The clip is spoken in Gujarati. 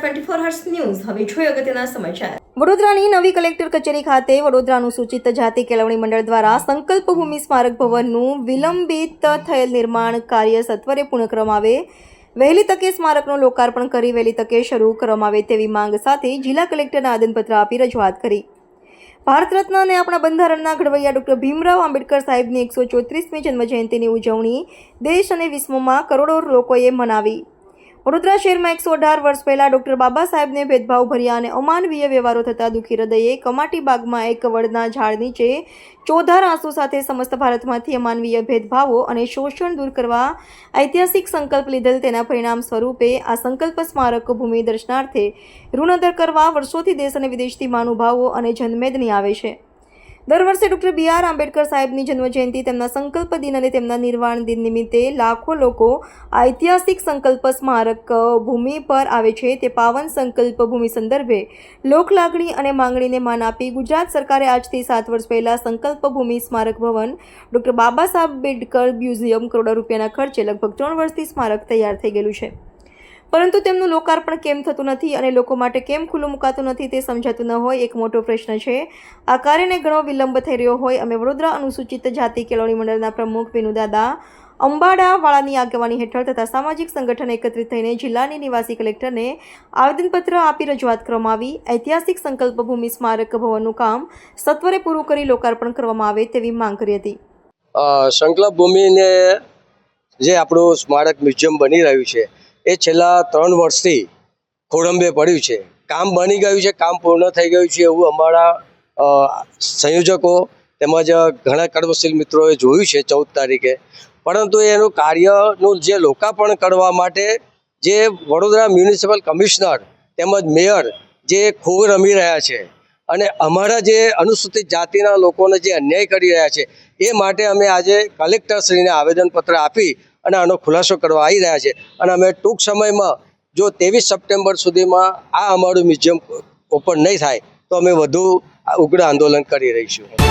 વડોદરા 24 ન્યૂઝ હવે જોઈએ અગત્યના સમાચાર। વડોદરાની નવી કલેક્ટર કચેરી ખાતે વડોદરા અનુસૂચિત જાતિ કેળવણી મંડળ દ્વારા સંકલ્પ ભૂમિ સ્મારક ભવનનું વિલંબિત થયેલ નિર્માણ કાર્ય સત્વરે પૂર્ણ કરવામાં આવે, વહેલી તકે સ્મારકનું લોકાર્પણ કરી વહેલી તકે શરૂ કરવામાં આવે તેવી માંગ સાથે જિલ્લા કલેક્ટરને આવેદનપત્ર આપી રજૂઆત કરી। ભારત રત્ન અને આપણા બંધારણના ઘડવૈયા ડૉક્ટર ભીમરાવ આંબેડકર સાહેબની 134મી જન્મજયંતિની ઉજવણી દેશ અને વિશ્વમાં કરોડો લોકોએ મનાવી। વડોદરા શહેરમાં 118 વર્ષ પહેલાં ડૉક્ટર બાબા સાહેબને ભેદભાવભર્યા અને અમાનવીય વ્યવહારો થતા દુઃખી હૃદયે કમાટી બાગમાં એક વડના ઝાડ નીચે ચોધાર આંસુ સાથે સમસ્ત ભારતમાંથી અમાનવીય ભેદભાવો અને શોષણ દૂર કરવા ઐતિહાસિક સંકલ્પ લીધેલ તેના પરિણામ સ્વરૂપે આ સંકલ્પ સ્મારક ભૂમિ દર્શનાર્થે ઋણ અદા કરવા વર્ષોથી દેશ અને વિદેશથી મહાનુભાવો અને જનમેદની આવે છે। દર વર્ષે ડૉક્ટર બી.આર. આંબેડકર સાહેબની જન્મજયંતિ, તેમના સંકલ્પ દિન અને તેમના નિર્વાણ દિન નિમિત્તે લાખો લોકો આ ઐતિહાસિક સંકલ્પ સ્મારક ભૂમિ પર આવે છે। તે પાવન સંકલ્પ ભૂમિ સંદર્ભે લોકલાગણી અને માંગણીને માન આપી ગુજરાત સરકારે આજથી 7 વર્ષ પહેલાં સંકલ્પ ભૂમિ સ્મારક ભવન ડૉક્ટર બાબા સાહેબ આંબેડકર મ્યુઝિયમ કરોડો રૂપિયાના ખર્ચે લગભગ 3 વર્ષથી સ્મારક તૈયાર થઈ ગયેલું છે, પરંતુ તેમનું લોકાર્પણ કેમ થતું નથી અને લોકો માટે કેમ ખુલ્લું મુકાતું નથી તે સમજાતું ન હોય એક મોટો પ્રશ્ન છે। આ કાર્યને ઘણો વિલંબ થઈ રહ્યો હોય અમે વડોદરા અનુસૂચિત જાતિ કેળવણી મંડળના પ્રમુખ વિનુદાદા અંબાડાવાળાની આગેવાની હેઠળ તથા સામાજિક સંગઠન એકત્રિત થઈને જિલ્લાની નિવાસી કલેક્ટરને આવેદનપત્ર આપી રજૂઆત કરવામાં આવી। ઐતિહાસિક સંકલ્પ ભૂમિ સ્મારક ભવનનું કામ સત્વરે પૂરું કરી લોકાર્પણ કરવામાં આવે તેવી માંગ કરી હતી। સંકલ્પ ભૂમિને જે આપણું સ્મારક મ્યુઝિયમ બની રહ્યું છે એ છેલ્લા 3 વર્ષથી ખોળંબે પડ્યું છે। કામ બની ગયું છે, કામ પૂર્ણ થઈ ગયું છે એવું અમારા સંયોજકો તેમજ ઘણા કડવશીલ મિત્રોએ જોયું છે 14 તારીખે, પરંતુ એનું કાર્યનું જે લોકાર્પણ કરવા માટે જે વડોદરા મ્યુનિસિપલ કમિશનર તેમજ મેયર જે ખૂબ રમી રહ્યા છે અને અમારા જે અનુસૂચિત જાતિના લોકોને જે અન્યાય કરી રહ્યા છે એ માટે અમે આજે કલેક્ટરશ્રીને આવેદનપત્ર આપી અને આનો ખુલાસો કરવા આવી રહ્યા છે અને અમે ટૂંક સમયમાં જો 23 સપ્ટેમ્બર સુધીમાં આ અમારું મ્યુઝિયમ ઓપન નહીં થાય તો અમે વધુ ઉગ્ર આંદોલન કરી રહીશું।